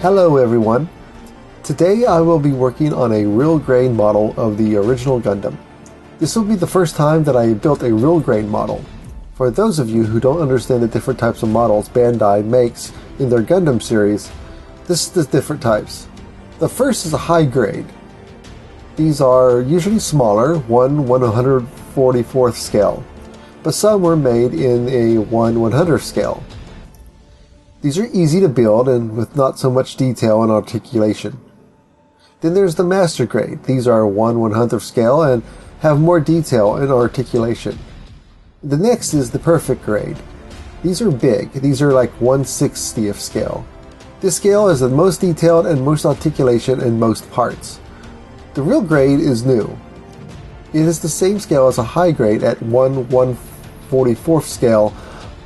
Hello everyone. Today I will be working on a real grain model of the original Gundam. This will be the first time that I built a real grain model. For those of you who don't understand the different types of models Bandai makes in their Gundam series, this is the different types. The first is a high grade. These are usually smaller, 1/144th scale, but some were made in a 1/100th scale. These are easy to build and with not so much detail and articulation. Then there's the master grade. These are 1/100th scale and have more detail and articulation. The next is the perfect grade. These are big. These are like 1/60th scale. This scale is the most detailed and most articulation in most parts. The real grade is new. It is the same scale as a high grade at 1/144th scale,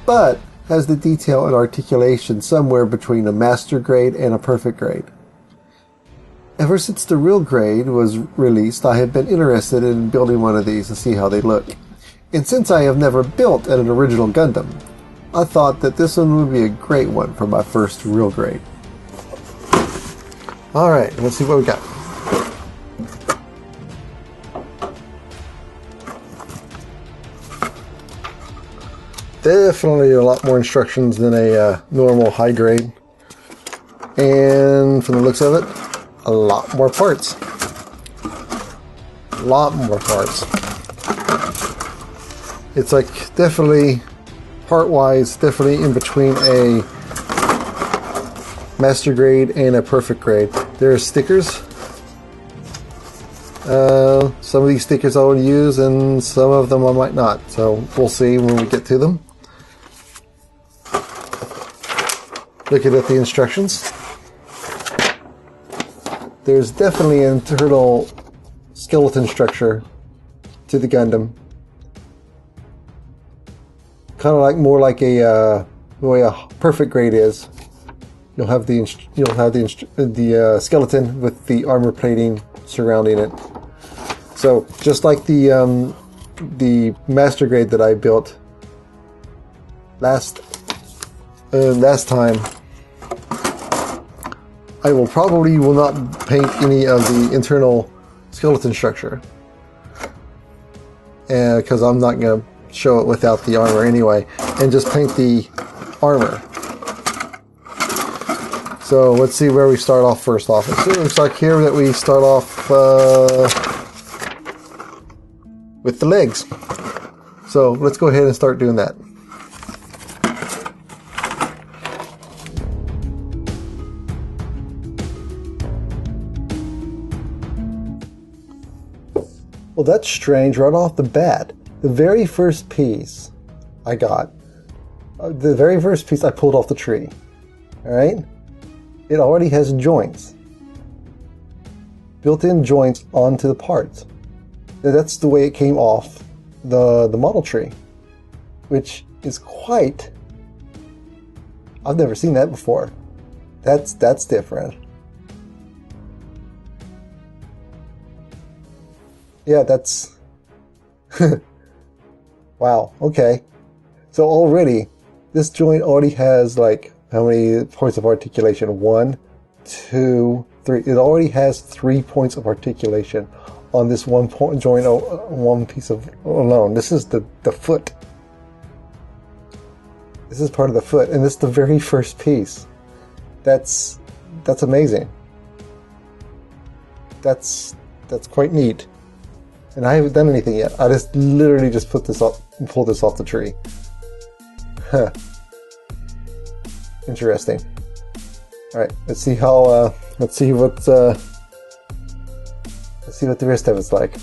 but has the detail and articulation somewhere between a master grade and a perfect grade. Ever since the real grade was released, I have been interested in building one of these to see how they look. And since I have never built an original Gundam, I thought that this one would be a great one for my first real grade. Alright, let's see what we got. Definitely a lot more instructions than a normal high grade, and from the looks of it, a lot more parts. It's like definitely part-wise, definitely in between a master grade and a perfect grade. There are stickers. Some of these stickers I will use, and some of them I might not. So we'll see when we get to them. Looking at the instructions, there's definitely an internal skeleton structure to the Gundam, kind of like more like the way a perfect grade is. You'll have the skeleton with the armor plating surrounding it. So just like the master grade that I built last time, I will not paint any of the internal skeleton structure, because I'm not going to show it without the armor anyway, and just paint the armor. So let's see where we start off first off. It looks like here that we start off with the legs. So let's go ahead and start doing that. Well, that's strange right off the bat. The very first piece I got, the very first piece I pulled off the tree, alright? It already has joints. Built-in joints onto the parts. That's the way it came off the model tree, which is quite... I've never seen that before. That's different. Yeah, that's... Wow, okay. So already, this joint already has, like, how many points of articulation? 1, 2, 3. It already has 3 points of articulation on this one point joint, one piece of alone. This is the foot. This is part of the foot, and this is the very first piece. That's amazing. That's quite neat. And I haven't done anything yet. I just literally just pulled this off the tree. Huh. Interesting. All right, let's see how. Let's see what the rest of it's like.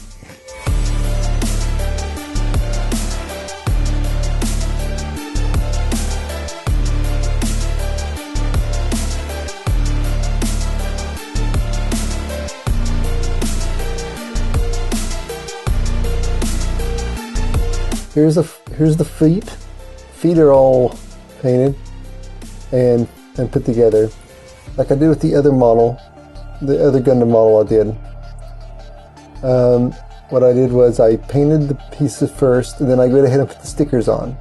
Here's the feet. Feet are all painted and put together, like I did with the other model, the other Gundam model I did. What I did was I painted the pieces first, and then I went ahead and put the stickers on.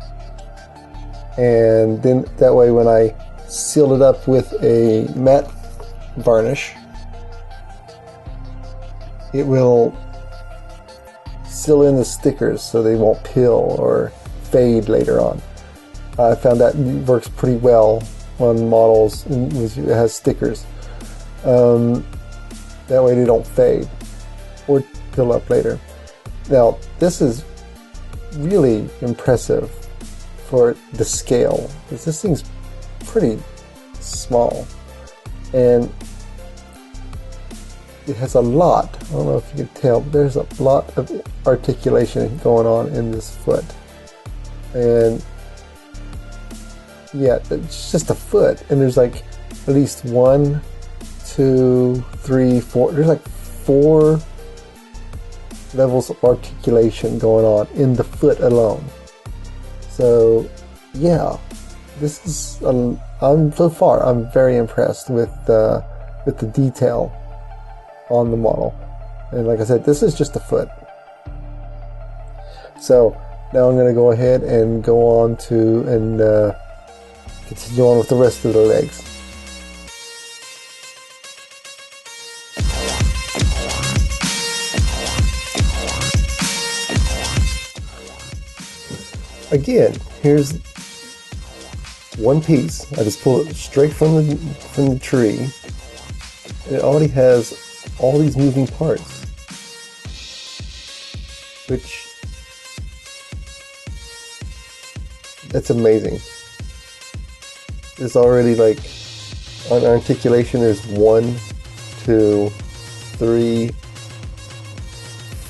And then that way, when I sealed it up with a matte varnish, it will seal in the stickers so they won't peel or fade later on. I found that works pretty well on models it has stickers. That way they don't fade or peel up later. Now, this is really impressive for the scale, because this thing's pretty small, and it has a lot, I don't know if you can tell, but there's a lot of articulation going on in this foot. And yeah, it's just a foot, and there's like at least 1, 2, 3, 4, there's like 4 levels of articulation going on in the foot alone. So yeah, this is so far I'm very impressed with the detail on the model. And like I said, this is just a foot. So now I'm going to go ahead and go on to and continue on with the rest of the legs. Again, here's one piece. I just pulled it straight from the tree. It already has all these moving parts, which that's amazing. There's already like on articulation. There's 1, 2, 3,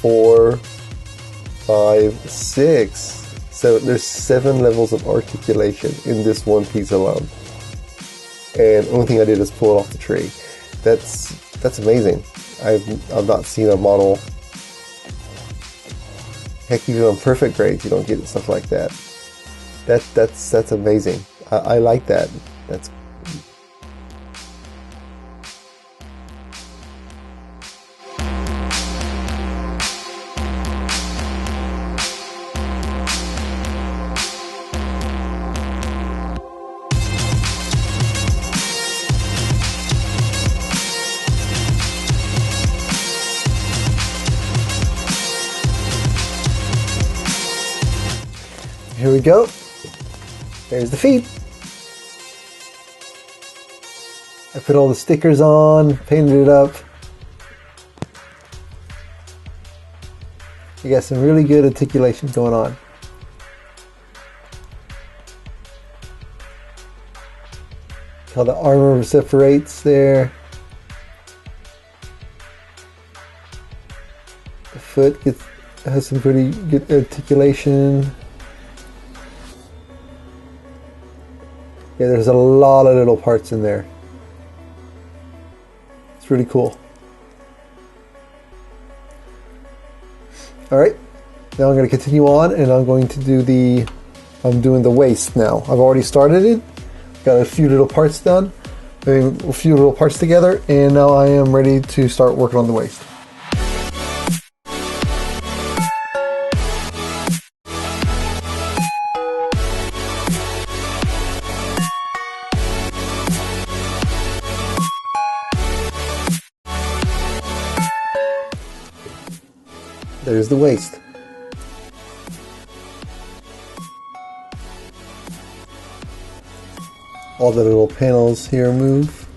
4, 5, 6. So there's 7 levels of articulation in this one piece alone. And the only thing I did is pull it off the tree. That's amazing. I've not seen a model. Heck, even on perfect grades, you don't get stuff like that. That's amazing. I like that. That's here we go. There's the feet. I put all the stickers on, painted it up. You got some really good articulation going on. How the armor separates there. The foot has some pretty good articulation. Yeah, there's a lot of little parts in there. It's really cool. Alright, now I'm going to continue on, and I'm going to do I'm doing the waist now. I've already started it. Got a few little parts done. A few little parts together, and now I am ready to start working on the waist. There's the waist. All the little panels here move.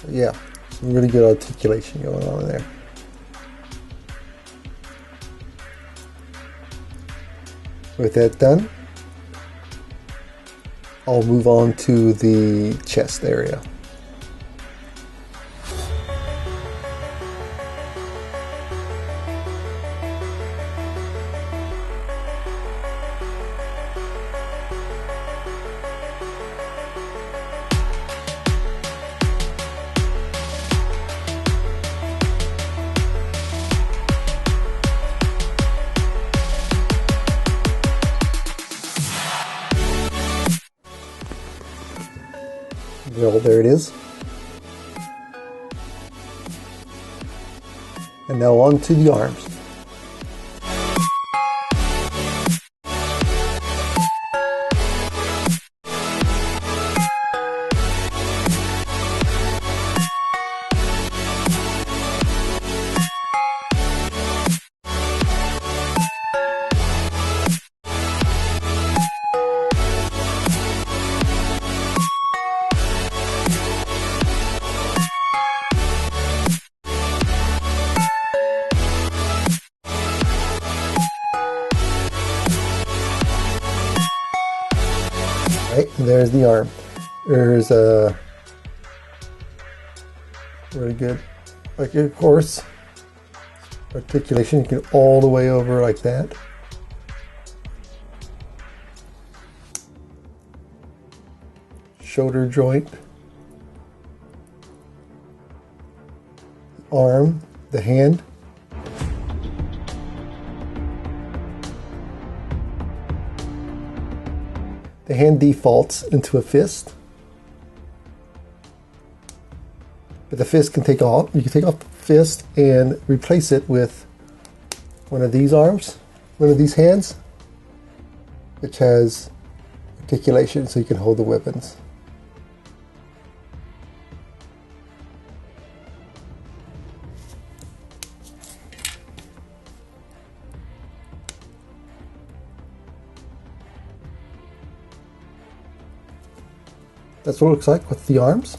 Yeah, some really good articulation going on there. With that done, I'll move on to the chest area. Well, there it is. And now on to the arms. There's the arm. There's a very good, like, of course, articulation. You can all the way over like that. Shoulder joint, arm, the hand. The hand defaults into a fist, but the fist can take off. You can take off the fist and replace it with one of these arms, one of these hands, which has articulation, so you can hold the weapons. That's what it looks like with the arms.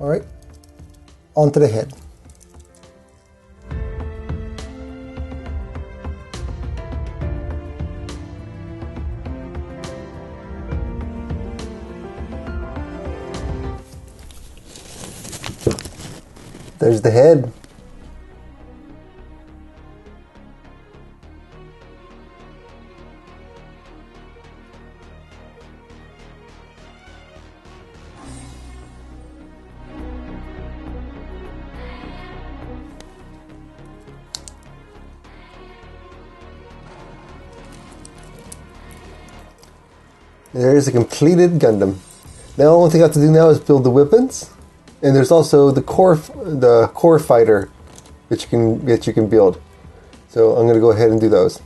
All right, onto the head. There's the head. There's a completed Gundam. Now the only thing I have to do now is build the weapons. And there's also the core fighter that you can build. So I'm going to go ahead and do those.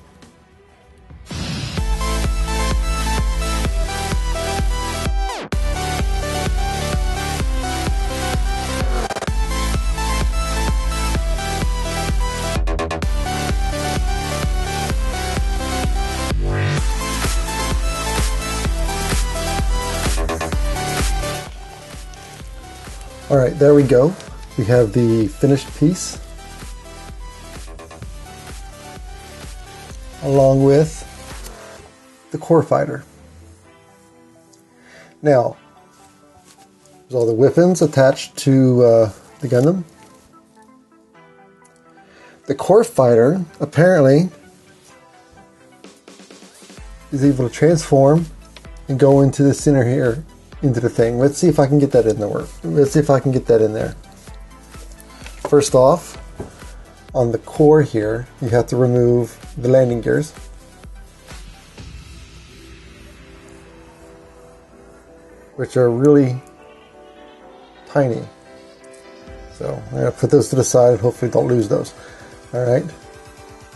Alright, there we go. We have the finished piece, along with the core fighter. Now, there's all the weapons attached to the Gundam. The core fighter apparently is able to transform and go into the center here, into the thing. Let's see if I can get that in there. Let's see if I can get that in there. First off, on the core here, you have to remove the landing gears. Which are really tiny. So I'm going to put those to the side and hopefully don't lose those. Alright,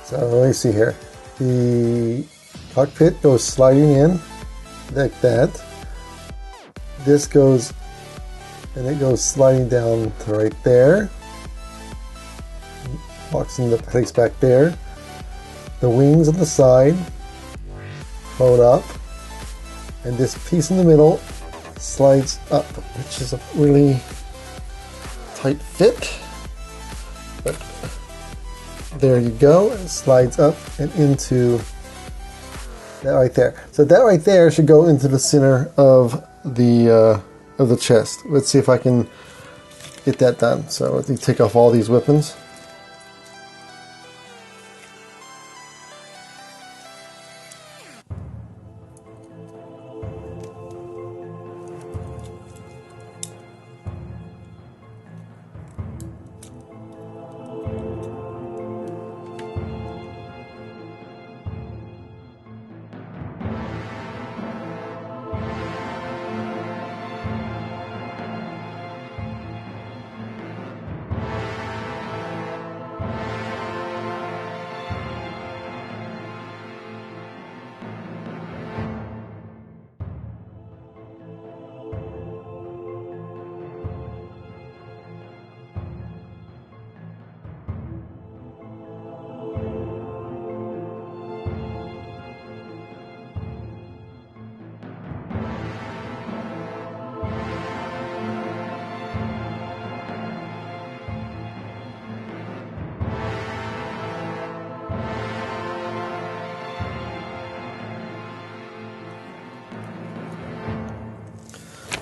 so let me see here. The cockpit goes sliding in like that. This goes, and it goes sliding down to right there. Locks into place back there. The wings on the side fold up, and this piece in the middle slides up, which is a really tight fit. But there you go. It slides up and into that right there. So that right there should go into the center of the chest. Let's see if I can get that done. So let me take off all these weapons.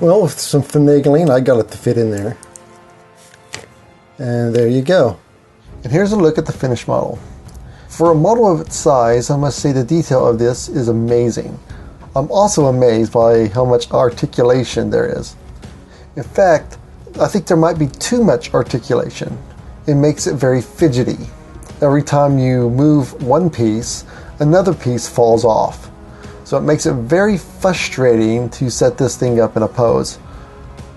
Well, with some finagling, I got it to fit in there. And there you go. And here's a look at the finished model. For a model of its size, I must say the detail of this is amazing. I'm also amazed by how much articulation there is. In fact, I think there might be too much articulation. It makes it very fidgety. Every time you move one piece, another piece falls off. So it makes it very frustrating to set this thing up in a pose.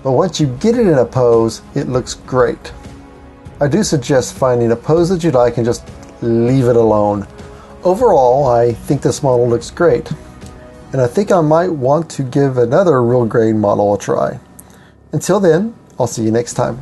But once you get it in a pose, it looks great. I do suggest finding a pose that you like and just leave it alone. Overall, I think this model looks great. And I think I might want to give another real grain model a try. Until then, I'll see you next time.